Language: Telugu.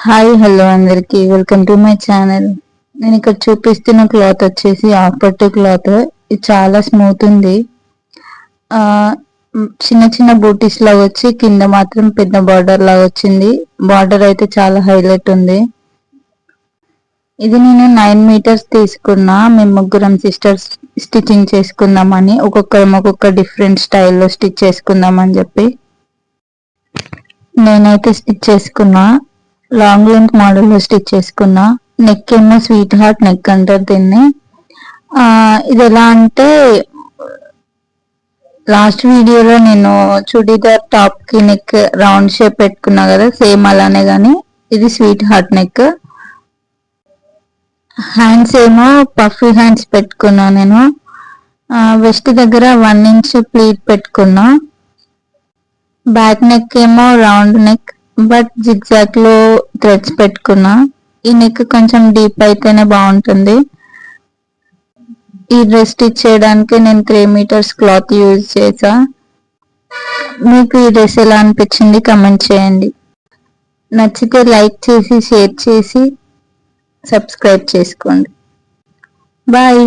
హాయ్ హలో అందరికి వెల్కమ్ టు మై ఛానల్. నేను ఇక్కడ చూపిస్తున్న క్లాత్ వచ్చేసి ఆపట్టు క్లాత్. ఇది చాలా స్మూత్ ఉంది. ఆ చిన్న చిన్న బూటీస్ లాగా వచ్చి కింద మాత్రం పెద్ద బార్డర్ లాగా వచ్చింది. బార్డర్ అయితే చాలా హైలైట్ ఉంది. ఇది నేను 9 మీటర్స్ తీసుకున్నా. మేము ముగ్గురం సిస్టర్స్ స్టిచ్చింగ్ చేసుకుందామని, ఒక్కొక్క డిఫరెంట్ స్టైల్లో స్టిచ్ చేసుకుందాం అని చెప్పి నేనైతే స్టిచ్ చేసుకున్నా. లాంగ్ లెంత్ మోడల్లో స్టిచ్ చేసుకున్నా. నెక్ ఏమో స్వీట్ హార్ట్ నెక్ అంటారు దీన్ని. ఇది ఎలా అంటే లాస్ట్ వీడియోలో నేను చుడీదార్ టాప్ కి నెక్ రౌండ్ షేప్ పెట్టుకున్నా కదా, సేమ్ అలానే గానీ ఇది స్వీట్ హార్ట్ నెక్. హ్యాండ్స్ ఏమో పఫీ హ్యాండ్స్ పెట్టుకున్నా నేను. వెస్ట్ దగ్గర 1 ఇంచ్ ప్లీట్ పెట్టుకున్నా. బ్యాక్ నెక్ ఏమో రౌండ్ నెక్ బట్ జిగ్జాగ్ లో థ్రెడ్స్ పెట్టుకున్నా. ఈ నెక్ కొంచెం డీప్ అయితేనే బాగుంటుంది. ఈ డ్రెస్ స్టిచ్ చేయడానికి నేను 3 మీటర్స్ క్లాత్ యూజ్ చేసా. మీకు ఈ డ్రెస్ ఎలా అనిపించింది కమెంట్ చేయండి. నచ్చితే లైక్ చేసి షేర్ చేసి సబ్స్క్రైబ్ చేసుకోండి. బాయ్.